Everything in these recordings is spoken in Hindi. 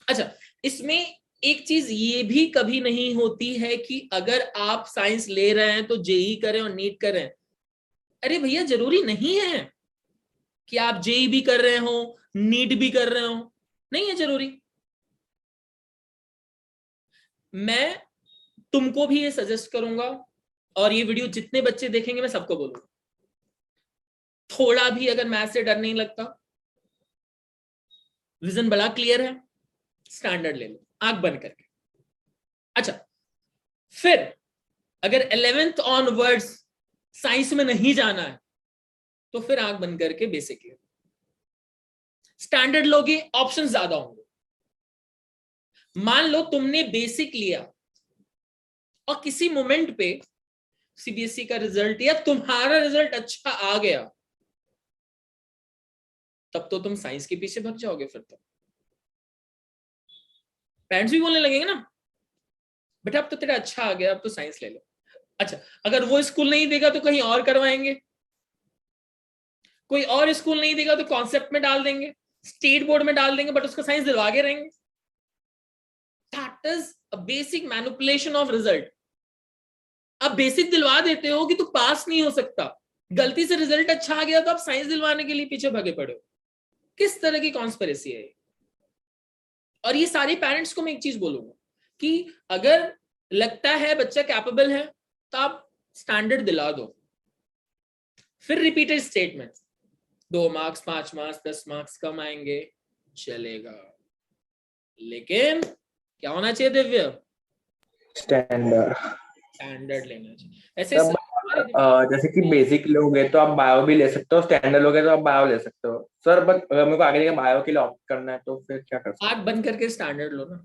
अच्छा, इसमें एक चीज ये भी कभी नहीं होती है कि अगर आप साइंस ले रहे हैं तो जेई करें और नीट करें। अरे भैया, जरूरी नहीं है कि आप जेई भी कर रहे हो, नीट भी कर रहे हो, नहीं है जरूरी। मैं तुमको भी ये सजेस्ट करूंगा, और ये वीडियो जितने बच्चे देखेंगे मैं सबको बोलूंगा, थोड़ा भी अगर मैथ से डर नहीं लगता, विजन बड़ा क्लियर है, स्टैंडर्ड ले लो आंख बंद करके। अच्छा, फिर अगर 11th ऑनवर्ड्स साइंस में नहीं जाना है तो फिर आंख बंद करके बेसिक ले लो। स्टैंडर्ड लोगे, ऑप्शन ज्यादा होंगे। मान लो तुमने बेसिक लिया और किसी मोमेंट पे सीबीएसई का रिजल्ट या तुम्हारा रिजल्ट अच्छा आ गया, तब तो तुम साइंस के पीछे भाग जाओगे। फिर तो पेरेंट्स भी बोलने लगेंगे ना, बेटा अब तो तेरा अच्छा आ गया, अब तो साइंस ले लो। अच्छा, अगर वो स्कूल नहीं देगा तो कहीं और करवाएंगे, कोई और स्कूल नहीं देगा तो कॉन्सेप्ट में डाल देंगे, स्टेट बोर्ड में डाल देंगे, बट उसका साइंस दिलवा के रहेंगे। That is a basic manipulation of result. आप बेसिक दिलवा देते हो कि तू पास नहीं हो सकता, गलती से रिजल्ट अच्छा आ गया तो आप साइंस दिलवाने के लिए पीछे भागे पड़े हो। किस तरह की कॉन्स्पिरेसी है ये? और ये सारे पेरेंट्स को मैं एक चीज बोलूंगा कि अगर लगता है बच्चा कैपेबल है तो आप स्टैंडर्ड दिला दो। फिर repeated statement, 2 marks 5 marks 10 marks कम आएंगे चलेगा, लेकिन क्या होना चाहिए दिव्य? स्टैंडर्ड। स्टैंडर्ड लेना चाहिए। ऐसे तब जैसे कि बेसिक लोगे तो आप बायो भी ले सकते हो, स्टैंडर्ड लोगे तो आप बायो ले सकते हो सर, बट अगर मेरे को आगे जाके बायो के लिए ऑप्ट करना है तो फिर क्या कर सकते आंख बंद करके स्टैंडर्ड लो ना,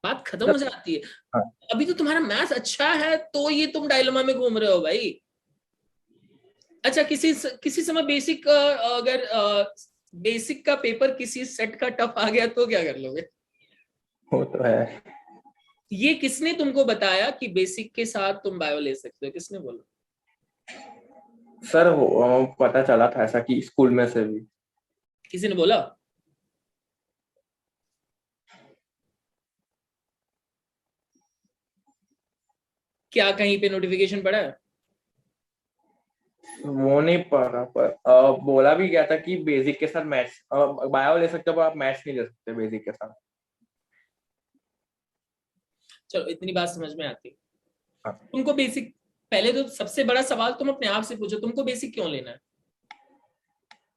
बात खत्म हो हो सर? जाती है। हाँ अभी तो तुम्हारा मैथ्स अच्छा है तो ये तुम डायलेमा में घूम रहे हो भाई। अच्छा, किसी समय बेसिक, अगर बेसिक का पेपर किसी सेट का टफ आ गया तो क्या कर लोगे? वो तो है ये किसने तुमको बताया कि बेसिक के साथ तुम बायो ले सकते हो? किसने बोला? सर, वो पता चला था ऐसा कि स्कूल में से भी। किसी ने बोला? क्या कहीं पे नोटिफिकेशन पड़ा है? वो नहीं पढ़ा, पर बोला भी गया था कि बेसिक के साथ मैथ्स बायो ले सकते हो, पर आप मैथ्स नहीं ले सकते बेसिक के साथ। चलो, इतनी बात समझ में आती है। हाँ तुमको बेसिक, पहले तो सबसे बड़ा सवाल तुम अपने आप से पूछो, तुमको बेसिक क्यों लेना है?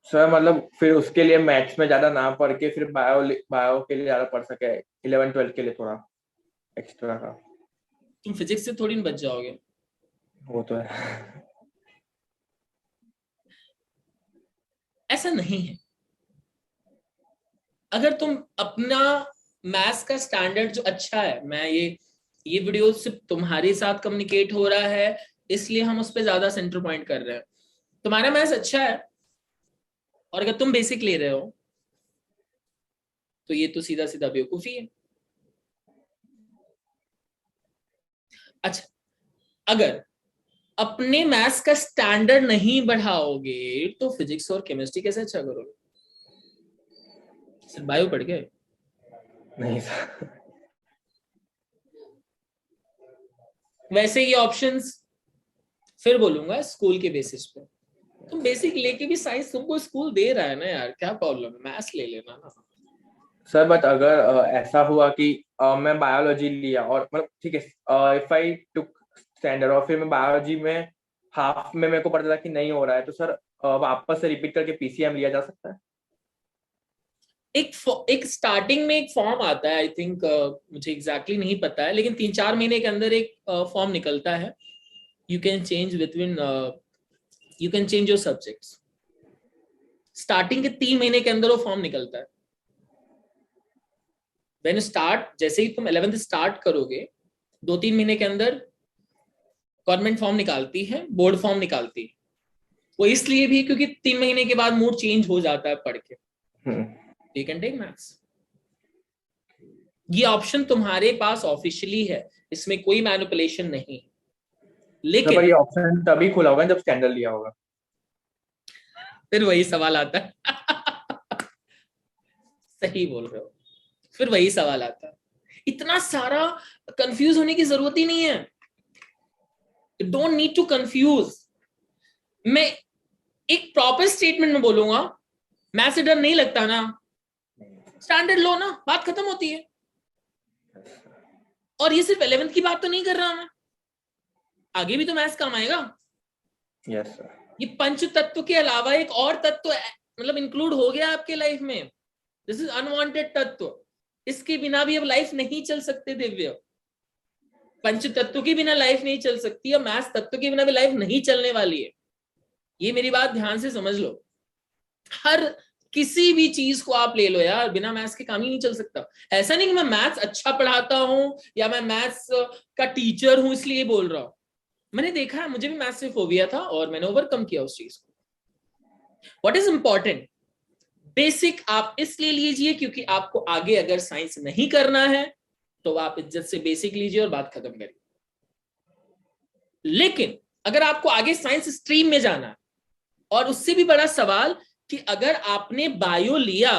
सर, मतलब फिर उसके लिए मैथ्स में ज्यादा ना पढ़ के फिर बायो के लिए ज्यादा पढ़ सके, 11th 12th के लिए थोड़ा एक्स्ट्रा का। तुम फिजिक्स से थोड़ी ना बच जाओगे। वो तो है ऐसा नहीं है। अगर तुम अपना मैथ्स का स्टैंडर्ड जो अच्छा है, मैं ये वीडियो सिर्फ तुम्हारे साथ कम्युनिकेट हो रहा है, इसलिए हम उस पर ज्यादा सेंटर पॉइंट कर रहे हैं। तुम्हारा मैथ्स अच्छा है और अगर तुम बेसिक ले रहे हो तो ये तो सीधा सीधा बेवकूफी है। अच्छा, अगर अपने मैथ्स का स्टैंडर्ड नहीं बढ़ाओगे तो फिजिक्स और केमिस्ट्री कैसे अच्छा करोगे? सिर्फ बायो पढ़ के? नहीं सर। वैसे ये ऑप्शंस फिर बोलूंगा स्कूल के बेसिस पे। तुम बेसिक लेके भी साइंस तुमको स्कूल दे रहा है ना यार, क्या प्रॉब्लम है? मैथ्स ले लेना ना। सर, बट अगर ऐसा हुआ कि मैं बायोलॉजी लिया और मतलब ठीक है, इफ आई टुक स्टैंडर्ड और फिर मैं बायोलॉजी में हाफ में मेरे को पता चला कि नहीं हो रहा है, तो सर वापस से रिपीट करके पीसीएम लिया जा सकता है? एक स्टार्टिंग में एक फॉर्म आता है, आई थिंक, मुझे एग्जैक्टली नहीं पता है, लेकिन 3-4 महीने के अंदर एक फॉर्म निकलता है। You can change between, you can change your subjects. Starting के 3 महीने के अंदर वो फॉर्म निकलता है। व्हेन स्टार्ट, जैसे ही तुम 11th स्टार्ट करोगे, 2-3 महीने के अंदर गवर्नमेंट फॉर्म निकालती है, बोर्ड फॉर्म निकालती है। वो इसलिए भी क्योंकि 3 महीने के बाद मूड चेंज हो जाता है पढ़ के। Hmm. You can take maths. ये ऑप्शन तुम्हारे पास ऑफिशियली है, इसमें कोई मैनिपुलेशन नहीं। सर, पर लेकिन ये ऑप्शन तभी खुला होगा जब स्टैंडर्ड लिया होगा। फिर वही सवाल आता है। सही बोल रहे हो, फिर वही सवाल आता है। इतना सारा कंफ्यूज होने की जरूरत ही नहीं है, डोंट नीड टू कंफ्यूज। मैं एक प्रॉपर स्टेटमेंट में बोलूंगा, मैथ्स से डर नहीं लगता ना, स्टैंडर्ड लो ना, बात खत्म होती है। और ये सिर्फ 11th की बात तो नहीं कर रहा मैं, आगे भी तो मैथ्स काम आएगा। Yes sir. ये पंच तत्व के अलावा एक और तत्व मतलब इंक्लूड हो गया आपके लाइफ में, दिस इज अनवांटेड तत्व। इसके बिना भी अब लाइफ नहीं चल सकते दिव्य, पंच तत्व के बिना लाइफ नहीं चल सकती, और मैथ्स तत्व के बिना भी लाइफ नहीं चलने वाली है। ये मेरी बात ध्यान से समझ लो। हर किसी भी चीज को आप ले लो यार, बिना मैथ्स के काम ही नहीं चल सकता। ऐसा नहीं कि मैं मैथ्स अच्छा पढ़ाता हूं या मैं मैथ्स का टीचर हूं इसलिए बोल रहा हूं। मैंने देखा है, मुझे भी मैथ्स से फोबिया था और मैंने ओवरकम किया उस चीज को। व्हाट इज इंपॉर्टेंट, बेसिक आप इसलिए लीजिए क्योंकि आपको आगे अगर साइंस नहीं करना है तो आप इज्जत से बेसिक लीजिए और बात खत्म करिए। लेकिन अगर आपको आगे साइंस स्ट्रीम में जाना है, और उससे भी बड़ा सवाल कि अगर आपने बायो लिया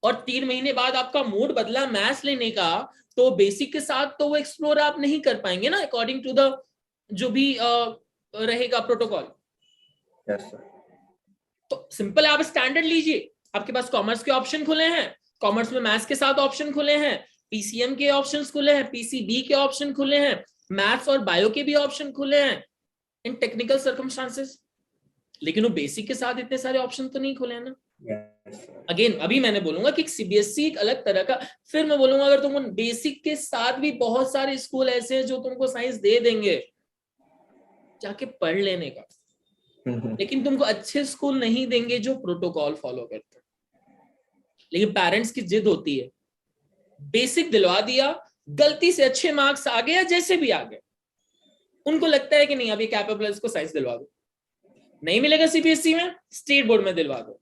और 3 महीने बाद आपका मूड बदला मैथ्स लेने का, तो बेसिक के साथ तो वो एक्सप्लोर आप नहीं कर पाएंगे ना, अकॉर्डिंग टू द जो भी रहेगा प्रोटोकॉल। Yes sir. तो सिंपल आप स्टैंडर्ड लीजिए, आपके पास कॉमर्स के ऑप्शन खुले हैं, कॉमर्स में मैथ्स के साथ ऑप्शन खुले हैं, पीसीएम के ऑप्शंस खुले हैं, पीसीबी के ऑप्शन खुले हैं, मैथ्स और बायो के भी ऑप्शन खुले हैं इन टेक्निकल सर्कमस्टांसेस। लेकिन वो बेसिक के साथ इतने सारे ऑप्शन तो नहीं खुले हैं ना। अगेन अभी मैंने बोलूंगा कि सीबीएसई एक अलग तरह का, फिर मैं बोलूंगा अगर तुम बेसिक के साथ भी बहुत सारे स्कूल ऐसे हैं जो तुमको साइंस दे देंगे, जाके पढ़ लेने का, लेकिन तुमको अच्छे स्कूल नहीं देंगे जो प्रोटोकॉल फॉलो करते हैं। लेकिन पेरेंट्स की जिद होती है, बेसिक दिलवा दिया, गलती से अच्छे मार्क्स आ गया जैसे भी आ गए, उनको लगता है कि नहीं अभी कैपेबल है, इसको साइंस दिलवा दो। नहीं मिलेगा सीबीएसई में, स्टेट बोर्ड में दिलवा दो।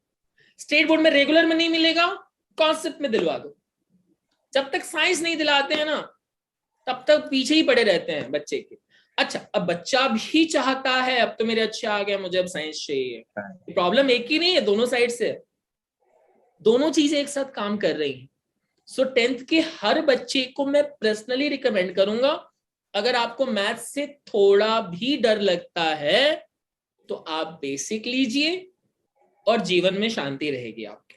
स्टेट बोर्ड में रेगुलर में नहीं मिलेगा, कॉन्सेप्ट में दिलवा दो। जब तक साइंस नहीं दिलाते हैं ना, तब तक पीछे ही पड़े रहते हैं बच्चे के। अच्छा, अब बच्चा भी चाहता है अब तो मेरे अच्छे आ गए, मुझे अब साइंस चाहिए। प्रॉब्लम एक ही नहीं है, दोनों साइड से, दोनों चीजें एक साथ काम कर रही हैं। सो 10th के हर बच्चे को मैं पर्सनली रिकमेंड करूंगा, अगर आपको मैथ्स से थोड़ा भी डर लगता है तो आप बेसिक लीजिए और जीवन में शांति रहेगी आपके।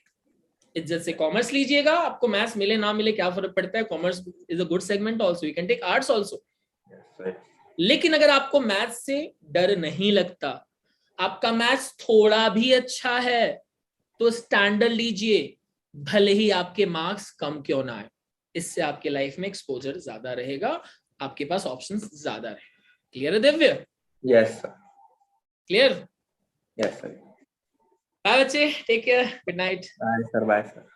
इज्जत से कॉमर्स लीजिएगा, आपको मैथ्स मिले ना मिले क्या फर्क पड़ता है, commerce is a good segment also, you can take arts also. लेकिन अगर आपको मैथ्स से डर नहीं लगता, आपका मैथ्स थोड़ा भी अच्छा है, तो स्टैंडर्ड लीजिए, भले ही आपके मार्क्स कम क्यों ना आए। इससे आपके लाइफ में एक्सपोजर ज्यादा रहेगा, आपके पास ऑप्शंस ज्यादा रहेगा। क्लियर है Divya? Yes sir. Clear? Yes sir. Bye बच्चे, take care, good night. Bye sir. Bye sir.